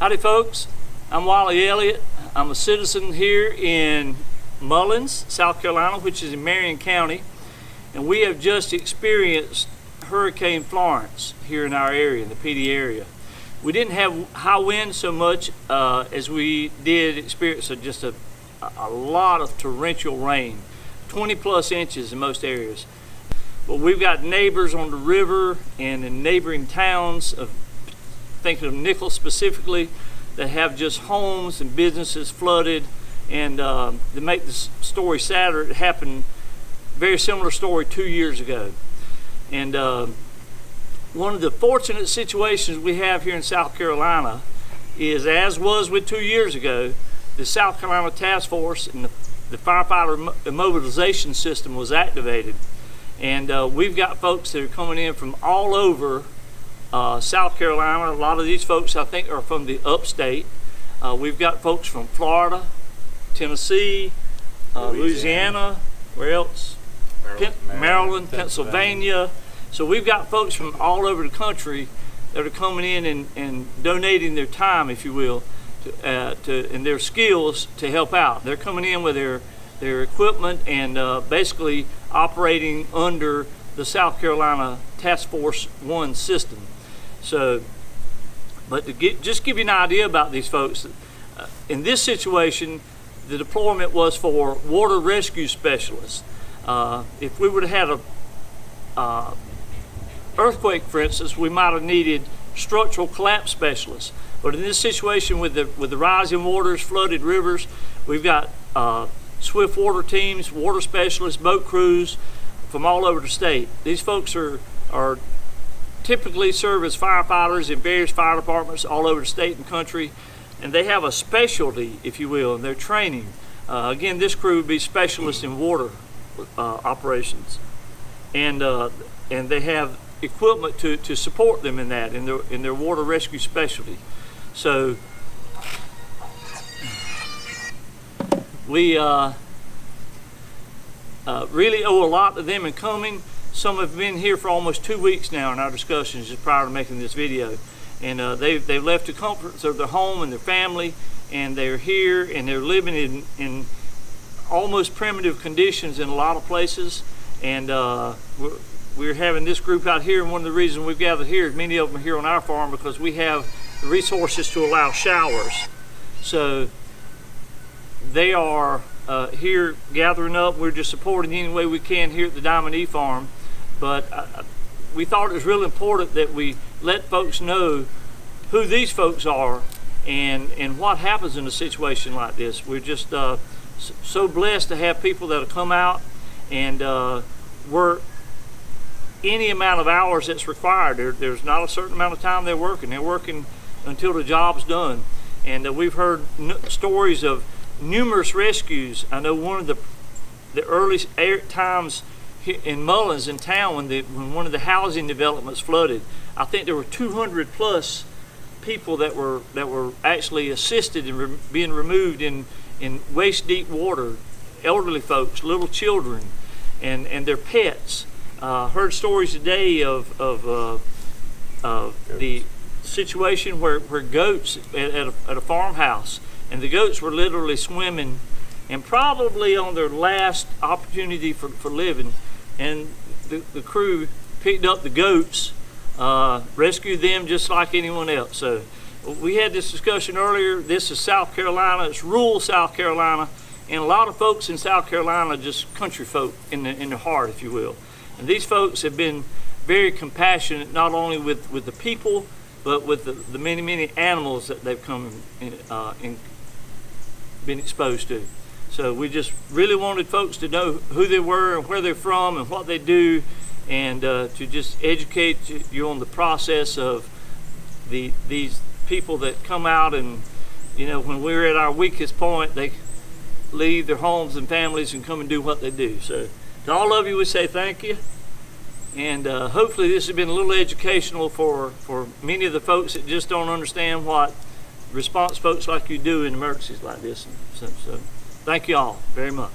Howdy folks, I'm Wally Elliott. I'm a citizen here in Mullins, South Carolina, which is in Marion County, and we have just experienced Hurricane Florence here in our area, in the PD area. We didn't have high winds so much as we did experience just a lot of torrential rain, 20+ inches in most areas. But we've got neighbors on the river and in neighboring towns, thinking of Nichols specifically, that have just homes and businesses flooded. And to make this story sadder, it happened, very similar story 2 years ago. And one of the fortunate situations we have here in South Carolina is, as was with 2 years ago, the South Carolina Task Force and the firefighter immobilization system was activated. And we've got folks that are coming in from all over South Carolina. A lot of these folks, I think, are from the upstate. We've got folks from Florida, Tennessee, Louisiana, where else? Maryland, Pennsylvania. So we've got folks from all over the country that are coming in and donating their time, if you will, and their skills to help out. They're coming in with their equipment and basically operating under the South Carolina Task Force 1 system. So, but to just give you an idea about these folks, in this situation, the deployment was for water rescue specialists. If we would have had a earthquake, for instance, we might have needed structural collapse specialists. But in this situation, with the rising waters, flooded rivers, we've got swift water teams, water specialists, boat crews from all over the state. These folks are typically serve as firefighters in various fire departments all over the state and country, and they have a specialty, if you will, in their training. Again, this crew would be specialists in water operations, and they have equipment to support them in that, in their water rescue specialty. So we really owe a lot to them in coming. Some have been here for almost 2 weeks now in our discussions just prior to making this video. And they've left the comforts of their home and their family, and they're here and they're living in almost primitive conditions in a lot of places. And we're having this group out here, and one of the reasons we've gathered here is many of them are here on our farm because we have the resources to allow showers. So they are here gathering up. We're just supporting any way we can here at the Diamond E Farm. But we thought it was really important that we let folks know who these folks are and what happens in a situation like this. We're just so blessed to have people that have come out and work any amount of hours that's required. There's not a certain amount of time they're working. They're working until the job's done. And we've heard stories of numerous rescues. I know one of the early times in Mullins in town, when one of the housing developments flooded, I think there were 200+ people that were actually assisted in being removed in waist-deep water. Elderly folks, little children, and their pets. Heard stories today of the situation where goats at a farmhouse, and the goats were literally swimming and probably on their last opportunity for living, and the crew picked up the goats, rescued them just like anyone else. So we had this discussion earlier. This is South Carolina. It's rural South Carolina, and a lot of folks in South Carolina are just country folk in their heart, if you will. And these folks have been very compassionate, not only with the people, but with the many animals that they've come and been exposed to. So we just really wanted folks to know who they were and where they're from and what they do, and to just educate you on the process of these people that come out, and when we're at our weakest point, they leave their homes and families and come and do what they do. So to all of you, we say thank you, and hopefully this has been a little educational for many of the folks that just don't understand what response folks like you do in emergencies like this. So thank you all very much.